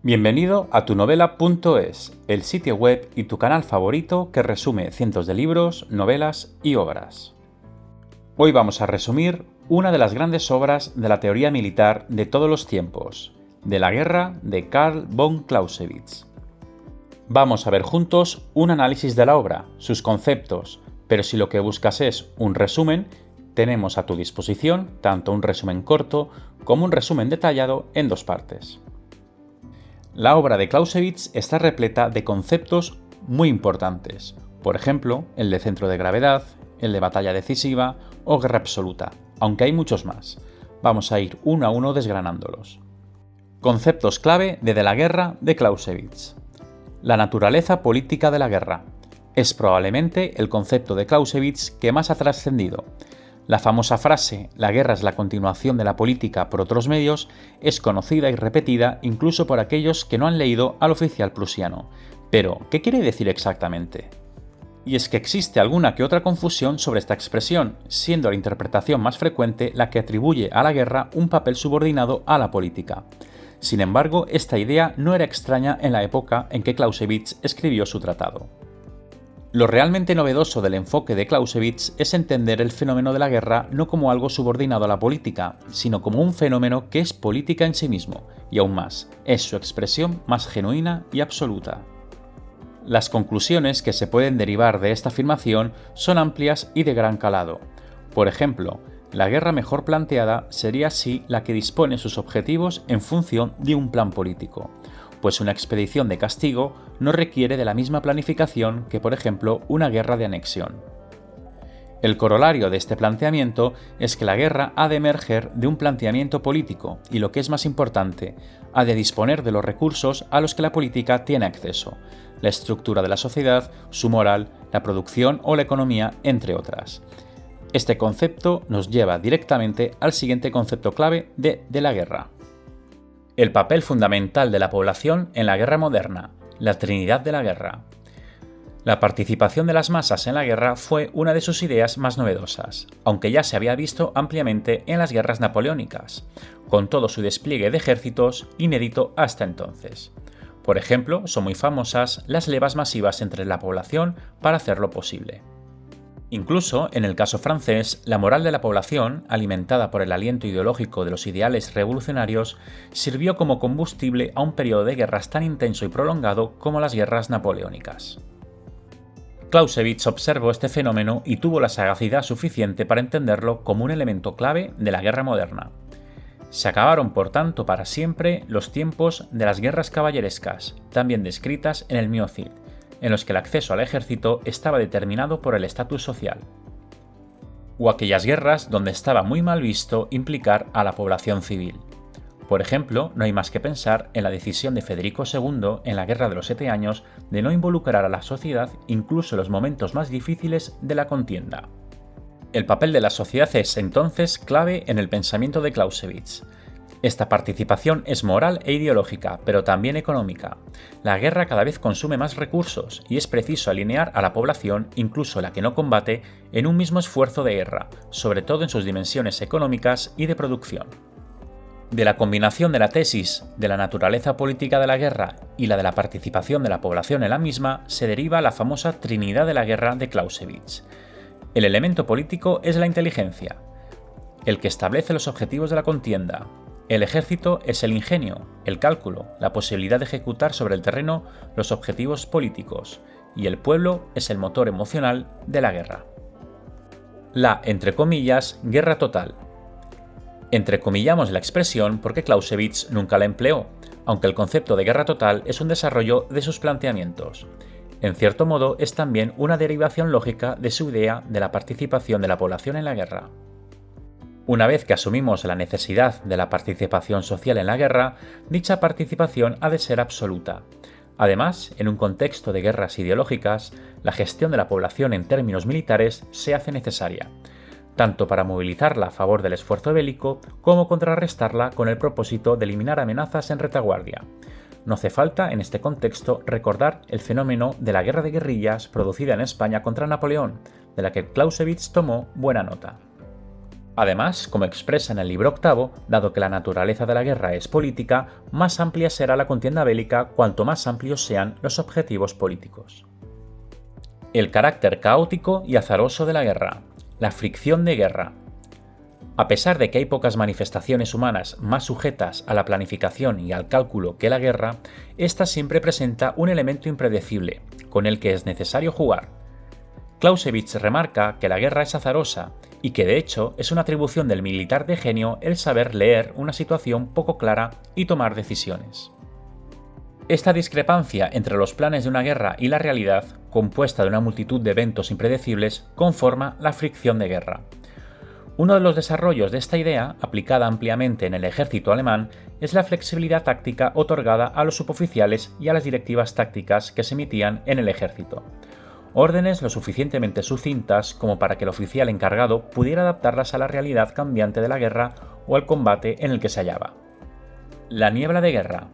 Bienvenido a tunovela.es, el sitio web y tu canal favorito que resume cientos de libros, novelas y obras. Hoy vamos a resumir una de las grandes obras de la teoría militar de todos los tiempos, de la guerra de Karl von Clausewitz. Vamos a ver juntos un análisis de la obra, sus conceptos, pero si lo que buscas es un resumen, tenemos a tu disposición tanto un resumen corto como un resumen detallado en dos partes. La obra de Clausewitz está repleta de conceptos muy importantes, por ejemplo, el de centro de gravedad, el de batalla decisiva o guerra absoluta, aunque hay muchos más. Vamos a ir uno a uno desgranándolos. Conceptos clave de la guerra de Clausewitz. La naturaleza política de la guerra. Es probablemente el concepto de Clausewitz que más ha trascendido. La famosa frase «la guerra es la continuación de la política por otros medios» es conocida y repetida incluso por aquellos que no han leído al oficial prusiano. Pero, ¿qué quiere decir exactamente? Y es que existe alguna que otra confusión sobre esta expresión, siendo la interpretación más frecuente la que atribuye a la guerra un papel subordinado a la política. Sin embargo, esta idea no era extraña en la época en que Clausewitz escribió su tratado. Lo realmente novedoso del enfoque de Clausewitz es entender el fenómeno de la guerra no como algo subordinado a la política, sino como un fenómeno que es política en sí mismo, y aún más, es su expresión más genuina y absoluta. Las conclusiones que se pueden derivar de esta afirmación son amplias y de gran calado. Por ejemplo, la guerra mejor planteada sería así la que dispone sus objetivos en función de un plan político, pues una expedición de castigo no requiere de la misma planificación que, por ejemplo, una guerra de anexión. El corolario de este planteamiento es que la guerra ha de emerger de un planteamiento político y, lo que es más importante, ha de disponer de los recursos a los que la política tiene acceso, la estructura de la sociedad, su moral, la producción o la economía, entre otras. Este concepto nos lleva directamente al siguiente concepto clave de la guerra. El papel fundamental de la población en la guerra moderna, la Trinidad de la guerra. La participación de las masas en la guerra fue una de sus ideas más novedosas, aunque ya se había visto ampliamente en las guerras napoleónicas, con todo su despliegue de ejércitos inédito hasta entonces. Por ejemplo, son muy famosas las levas masivas entre la población para hacerlo posible. Incluso, en el caso francés, la moral de la población, alimentada por el aliento ideológico de los ideales revolucionarios, sirvió como combustible a un periodo de guerras tan intenso y prolongado como las guerras napoleónicas. Clausewitz observó este fenómeno y tuvo la sagacidad suficiente para entenderlo como un elemento clave de la guerra moderna. Se acabaron, por tanto, para siempre los tiempos de las guerras caballerescas, también descritas en el Mio Cid, en los que el acceso al ejército estaba determinado por el estatus social, o aquellas guerras donde estaba muy mal visto implicar a la población civil. Por ejemplo, no hay más que pensar en la decisión de Federico II en la Guerra de los 7 Años de no involucrar a la sociedad incluso en los momentos más difíciles de la contienda. El papel de la sociedad es entonces clave en el pensamiento de Clausewitz. Esta participación es moral e ideológica, pero también económica. La guerra cada vez consume más recursos y es preciso alinear a la población, incluso la que no combate, en un mismo esfuerzo de guerra, sobre todo en sus dimensiones económicas y de producción. De la combinación de la tesis de la naturaleza política de la guerra y la de la participación de la población en la misma se deriva la famosa Trinidad de la guerra de Clausewitz. El elemento político es la inteligencia, el que establece los objetivos de la contienda. El ejército es el ingenio, el cálculo, la posibilidad de ejecutar sobre el terreno los objetivos políticos, y el pueblo es el motor emocional de la guerra. La, entre comillas, guerra total. Entrecomillamos la expresión porque Clausewitz nunca la empleó, aunque el concepto de guerra total es un desarrollo de sus planteamientos. En cierto modo, es también una derivación lógica de su idea de la participación de la población en la guerra. Una vez que asumimos la necesidad de la participación social en la guerra, dicha participación ha de ser absoluta. Además, en un contexto de guerras ideológicas, la gestión de la población en términos militares se hace necesaria, tanto para movilizarla a favor del esfuerzo bélico como contrarrestarla con el propósito de eliminar amenazas en retaguardia. No hace falta, en este contexto, recordar el fenómeno de la guerra de guerrillas producida en España contra Napoleón, de la que Clausewitz tomó buena nota. Además, como expresa en el libro octavo, dado que la naturaleza de la guerra es política, más amplia será la contienda bélica cuanto más amplios sean los objetivos políticos. El carácter caótico y azaroso de la guerra. La fricción de guerra. A pesar de que hay pocas manifestaciones humanas más sujetas a la planificación y al cálculo que la guerra, esta siempre presenta un elemento impredecible, con el que es necesario jugar. Clausewitz remarca que la guerra es azarosa y que de hecho es una atribución del militar de genio el saber leer una situación poco clara y tomar decisiones. Esta discrepancia entre los planes de una guerra y la realidad, compuesta de una multitud de eventos impredecibles, conforma la fricción de guerra. Uno de los desarrollos de esta idea, aplicada ampliamente en el ejército alemán, es la flexibilidad táctica otorgada a los suboficiales y a las directivas tácticas que se emitían en el ejército. Órdenes lo suficientemente sucintas como para que el oficial encargado pudiera adaptarlas a la realidad cambiante de la guerra o al combate en el que se hallaba. La niebla de guerra.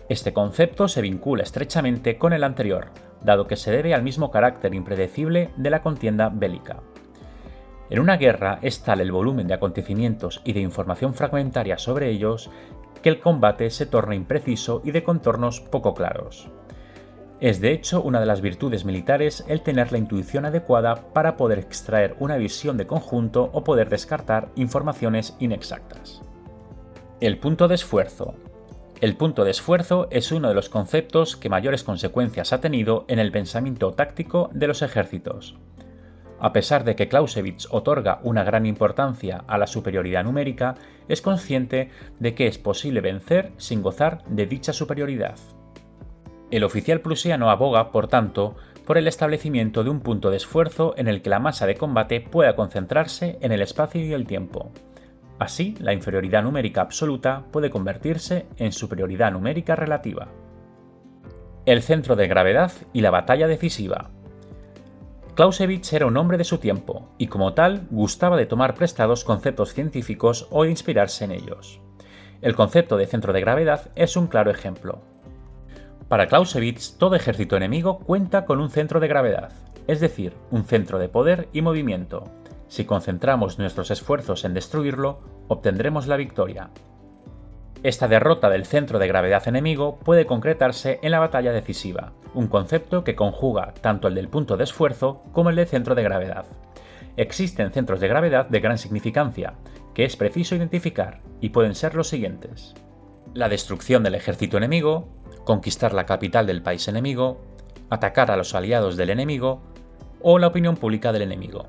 Este concepto se vincula estrechamente con el anterior, dado que se debe al mismo carácter impredecible de la contienda bélica. En una guerra es tal el volumen de acontecimientos y de información fragmentaria sobre ellos que el combate se torna impreciso y de contornos poco claros. Es de hecho una de las virtudes militares el tener la intuición adecuada para poder extraer una visión de conjunto o poder descartar informaciones inexactas. El punto de esfuerzo. El punto de esfuerzo es uno de los conceptos que mayores consecuencias ha tenido en el pensamiento táctico de los ejércitos. A pesar de que Clausewitz otorga una gran importancia a la superioridad numérica, es consciente de que es posible vencer sin gozar de dicha superioridad. El oficial prusiano aboga, por tanto, por el establecimiento de un punto de esfuerzo en el que la masa de combate pueda concentrarse en el espacio y el tiempo. Así, la inferioridad numérica absoluta puede convertirse en superioridad numérica relativa. El centro de gravedad y la batalla decisiva. Clausewitz era un hombre de su tiempo, y como tal gustaba de tomar prestados conceptos científicos o de inspirarse en ellos. El concepto de centro de gravedad es un claro ejemplo. Para Clausewitz, todo ejército enemigo cuenta con un centro de gravedad, es decir, un centro de poder y movimiento. Si concentramos nuestros esfuerzos en destruirlo, obtendremos la victoria. Esta derrota del centro de gravedad enemigo puede concretarse en la batalla decisiva, un concepto que conjuga tanto el del punto de esfuerzo como el del centro de gravedad. Existen centros de gravedad de gran significancia, que es preciso identificar, y pueden ser los siguientes: la destrucción del ejército enemigo, conquistar la capital del país enemigo, atacar a los aliados del enemigo o la opinión pública del enemigo.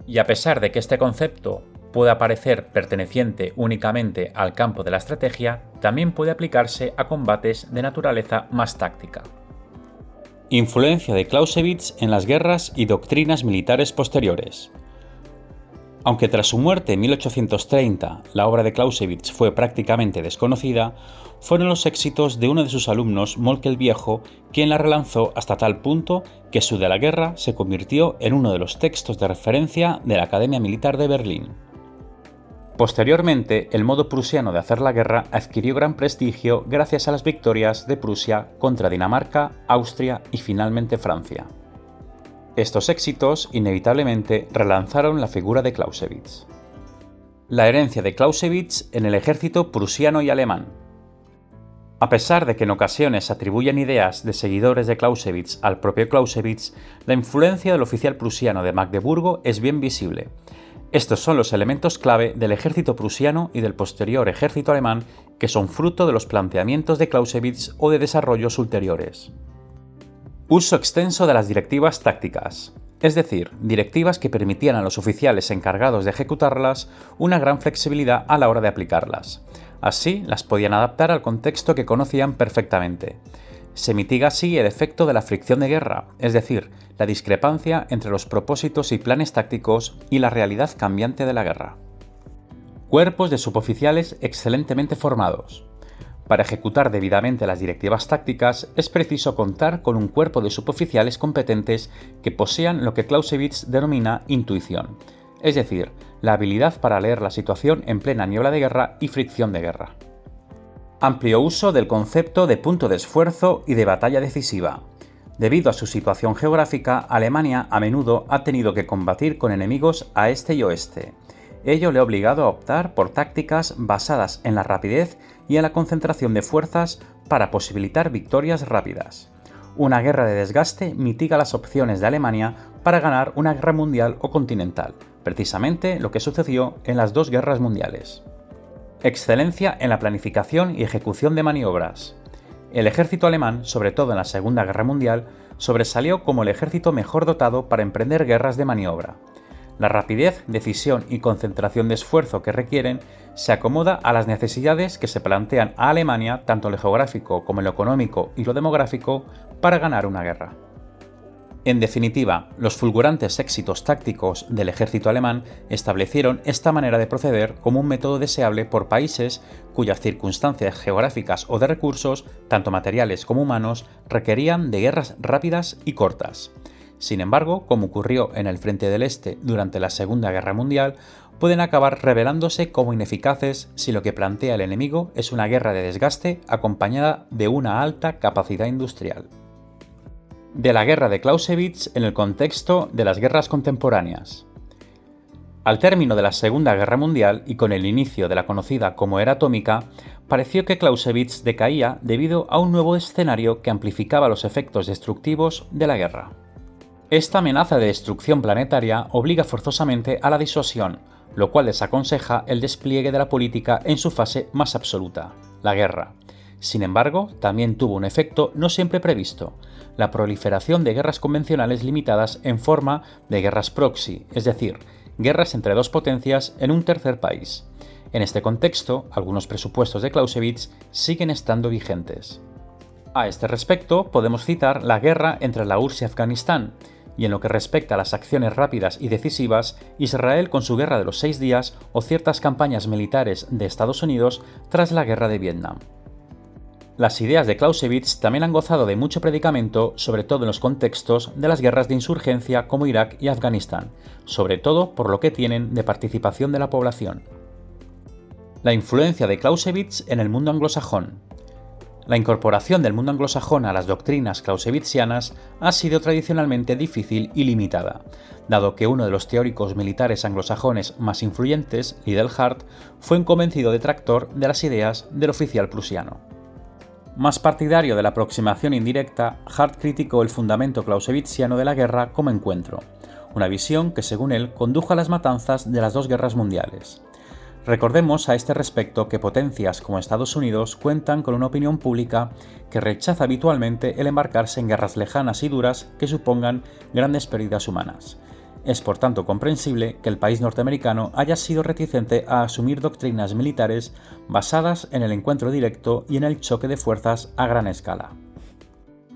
Y a pesar de que este concepto pueda parecer perteneciente únicamente al campo de la estrategia, también puede aplicarse a combates de naturaleza más táctica. Influencia de Clausewitz en las guerras y doctrinas militares posteriores. Aunque tras su muerte en 1830 la obra de Clausewitz fue prácticamente desconocida, fueron los éxitos de uno de sus alumnos, Moltke el Viejo, quien la relanzó hasta tal punto que su De la guerra se convirtió en uno de los textos de referencia de la Academia Militar de Berlín. Posteriormente, el modo prusiano de hacer la guerra adquirió gran prestigio gracias a las victorias de Prusia contra Dinamarca, Austria y finalmente Francia. Estos éxitos, inevitablemente, relanzaron la figura de Clausewitz. La herencia de Clausewitz en el ejército prusiano y alemán. A pesar de que en ocasiones atribuyen ideas de seguidores de Clausewitz al propio Clausewitz, la influencia del oficial prusiano de Magdeburgo es bien visible. Estos son los elementos clave del ejército prusiano y del posterior ejército alemán que son fruto de los planteamientos de Clausewitz o de desarrollos ulteriores. Uso extenso de las directivas tácticas, es decir, directivas que permitían a los oficiales encargados de ejecutarlas una gran flexibilidad a la hora de aplicarlas. Así, las podían adaptar al contexto que conocían perfectamente. Se mitiga así el efecto de la fricción de guerra, es decir, la discrepancia entre los propósitos y planes tácticos y la realidad cambiante de la guerra. Cuerpos de suboficiales excelentemente formados. Para ejecutar debidamente las directivas tácticas es preciso contar con un cuerpo de suboficiales competentes que posean lo que Clausewitz denomina intuición, es decir, la habilidad para leer la situación en plena niebla de guerra y fricción de guerra. Amplio uso del concepto de punto de esfuerzo y de batalla decisiva. Debido a su situación geográfica, Alemania a menudo ha tenido que combatir con enemigos a este y oeste. Ello le ha obligado a optar por tácticas basadas en la rapidez y en la concentración de fuerzas para posibilitar victorias rápidas. Una guerra de desgaste mitiga las opciones de Alemania para ganar una guerra mundial o continental, precisamente lo que sucedió en las dos guerras mundiales. Excelencia en la planificación y ejecución de maniobras. El ejército alemán, sobre todo en la Segunda Guerra Mundial, sobresalió como el ejército mejor dotado para emprender guerras de maniobra. La rapidez, decisión y concentración de esfuerzo que requieren se acomoda a las necesidades que se plantean a Alemania, tanto en lo geográfico como en lo económico y lo demográfico, para ganar una guerra. En definitiva, los fulgurantes éxitos tácticos del ejército alemán establecieron esta manera de proceder como un método deseable por países cuyas circunstancias geográficas o de recursos, tanto materiales como humanos, requerían de guerras rápidas y cortas. Sin embargo, como ocurrió en el Frente del Este durante la Segunda Guerra Mundial, pueden acabar revelándose como ineficaces si lo que plantea el enemigo es una guerra de desgaste acompañada de una alta capacidad industrial. De la guerra de Clausewitz en el contexto de las guerras contemporáneas. Al término de la Segunda Guerra Mundial y con el inicio de la conocida como era atómica, pareció que Clausewitz decaía debido a un nuevo escenario que amplificaba los efectos destructivos de la guerra. Esta amenaza de destrucción planetaria obliga forzosamente a la disuasión, lo cual desaconseja el despliegue de la política en su fase más absoluta, la guerra. Sin embargo, también tuvo un efecto no siempre previsto, la proliferación de guerras convencionales limitadas en forma de guerras proxy, es decir, guerras entre dos potencias en un tercer país. En este contexto, algunos presupuestos de Clausewitz siguen estando vigentes. A este respecto, podemos citar la guerra entre la URSS y Afganistán, y en lo que respecta a las acciones rápidas y decisivas, Israel con su Guerra de los 6 días o ciertas campañas militares de Estados Unidos tras la Guerra de Vietnam. Las ideas de Clausewitz también han gozado de mucho predicamento, sobre todo en los contextos de las guerras de insurgencia como Irak y Afganistán, sobre todo por lo que tienen de participación de la población. La influencia de Clausewitz en el mundo anglosajón. La incorporación del mundo anglosajón a las doctrinas clausewitzianas ha sido tradicionalmente difícil y limitada, dado que uno de los teóricos militares anglosajones más influyentes, Liddell-Hart, fue un convencido detractor de las ideas del oficial prusiano. Más partidario de la aproximación indirecta, Hart criticó el fundamento clausewitziano de la guerra como encuentro, una visión que según él condujo a las matanzas de las dos guerras mundiales. Recordemos a este respecto que potencias como Estados Unidos cuentan con una opinión pública que rechaza habitualmente el embarcarse en guerras lejanas y duras que supongan grandes pérdidas humanas. Es por tanto comprensible que el país norteamericano haya sido reticente a asumir doctrinas militares basadas en el encuentro directo y en el choque de fuerzas a gran escala.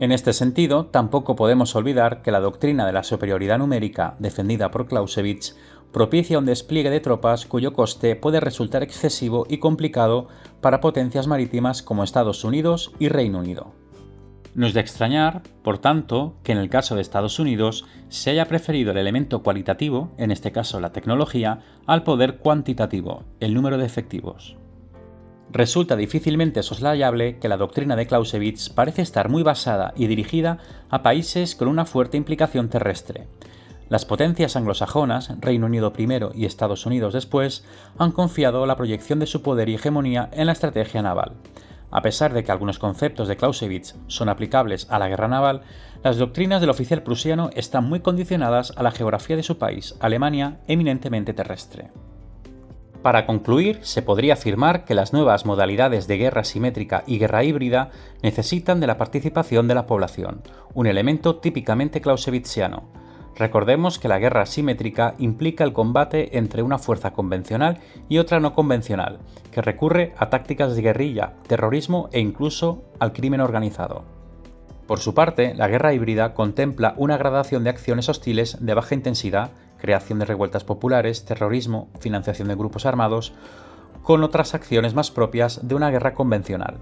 En este sentido, tampoco podemos olvidar que la doctrina de la superioridad numérica defendida por Clausewitz propicia un despliegue de tropas cuyo coste puede resultar excesivo y complicado para potencias marítimas como Estados Unidos y Reino Unido. No es de extrañar, por tanto, que en el caso de Estados Unidos se haya preferido el elemento cualitativo, en este caso la tecnología, al poder cuantitativo, el número de efectivos. Resulta difícilmente soslayable que la doctrina de Clausewitz parece estar muy basada y dirigida a países con una fuerte implicación terrestre. Las potencias anglosajonas, Reino Unido primero y Estados Unidos después, han confiado la proyección de su poder y hegemonía en la estrategia naval. A pesar de que algunos conceptos de Clausewitz son aplicables a la guerra naval, las doctrinas del oficial prusiano están muy condicionadas a la geografía de su país, Alemania, eminentemente terrestre. Para concluir, se podría afirmar que las nuevas modalidades de guerra simétrica y guerra híbrida necesitan de la participación de la población, un elemento típicamente clausewitziano. Recordemos que la guerra asimétrica implica el combate entre una fuerza convencional y otra no convencional, que recurre a tácticas de guerrilla, terrorismo e incluso al crimen organizado. Por su parte, la guerra híbrida contempla una gradación de acciones hostiles de baja intensidad, creación de revueltas populares, terrorismo, financiación de grupos armados, con otras acciones más propias de una guerra convencional.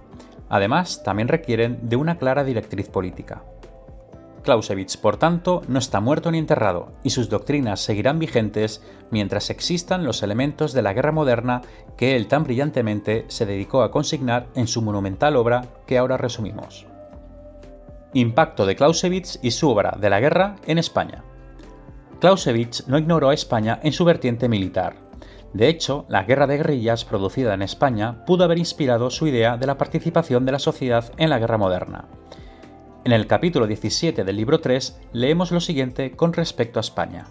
Además, también requieren de una clara directriz política. Clausewitz, por tanto, no está muerto ni enterrado, y sus doctrinas seguirán vigentes mientras existan los elementos de la guerra moderna que él tan brillantemente se dedicó a consignar en su monumental obra que ahora resumimos. Impacto de Clausewitz y su obra de la guerra en España. Clausewitz no ignoró a España en su vertiente militar. De hecho, la guerra de guerrillas producida en España pudo haber inspirado su idea de la participación de la sociedad en la guerra moderna. En el capítulo 17 del libro 3 leemos lo siguiente con respecto a España.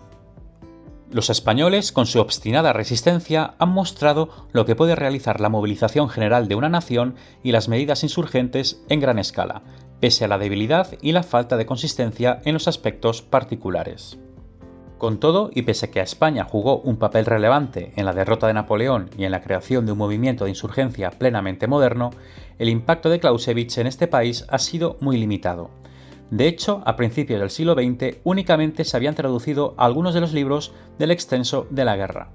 Los españoles, con su obstinada resistencia, han mostrado lo que puede realizar la movilización general de una nación y las medidas insurgentes en gran escala, pese a la debilidad y la falta de consistencia en los aspectos particulares. Con todo, y pese a que España jugó un papel relevante en la derrota de Napoleón y en la creación de un movimiento de insurgencia plenamente moderno, el impacto de Clausewitz en este país ha sido muy limitado. De hecho, a principios del siglo XX únicamente se habían traducido algunos de los libros del extenso de la guerra.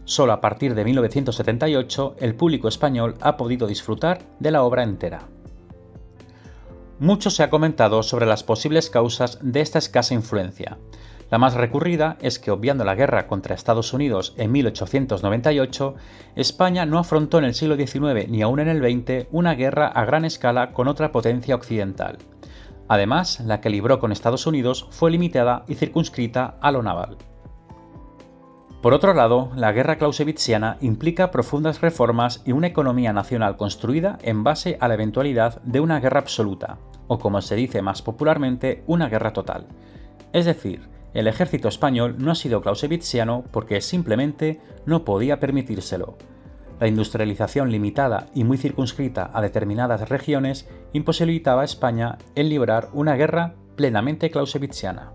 Solo a partir de 1978 el público español ha podido disfrutar de la obra entera. Mucho se ha comentado sobre las posibles causas de esta escasa influencia. La más recurrida es que, obviando la guerra contra Estados Unidos en 1898, España no afrontó en el siglo XIX ni aún en el XX una guerra a gran escala con otra potencia occidental. Además, la que libró con Estados Unidos fue limitada y circunscrita a lo naval. Por otro lado, la guerra clausewitziana implica profundas reformas y una economía nacional construida en base a la eventualidad de una guerra absoluta, o como se dice más popularmente, una guerra total. Es decir, el ejército español no ha sido clausewitziano porque simplemente no podía permitírselo. La industrialización limitada y muy circunscrita a determinadas regiones imposibilitaba a España el librar una guerra plenamente clausewitziana.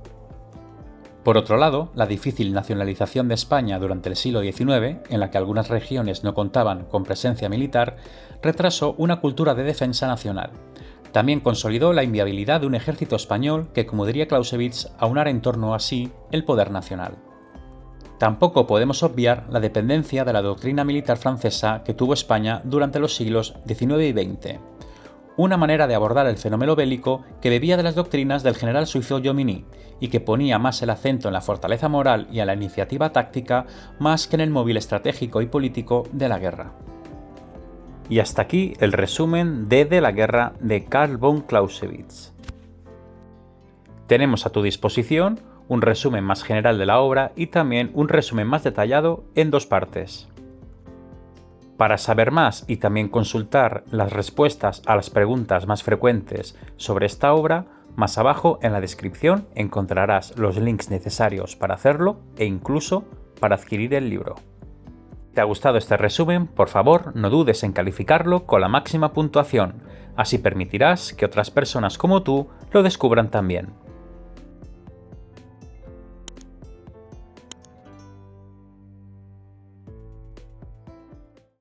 Por otro lado, la difícil nacionalización de España durante el siglo XIX, en la que algunas regiones no contaban con presencia militar, retrasó una cultura de defensa nacional. También consolidó la inviabilidad de un ejército español que, como diría Clausewitz, aunara en torno a sí el poder nacional. Tampoco podemos obviar la dependencia de la doctrina militar francesa que tuvo España durante los siglos XIX y XX. Una manera de abordar el fenómeno bélico que bebía de las doctrinas del general suizo Jomini y que ponía más el acento en la fortaleza moral y en la iniciativa táctica más que en el móvil estratégico y político de la guerra. Y hasta aquí el resumen de la guerra de Karl von Clausewitz. Tenemos a tu disposición un resumen más general de la obra y también un resumen más detallado en 2 partes. Para saber más y también consultar las respuestas a las preguntas más frecuentes sobre esta obra, más abajo en la descripción encontrarás los links necesarios para hacerlo e incluso para adquirir el libro. Si te ha gustado este resumen, por favor no dudes en calificarlo con la máxima puntuación, así permitirás que otras personas como tú lo descubran también.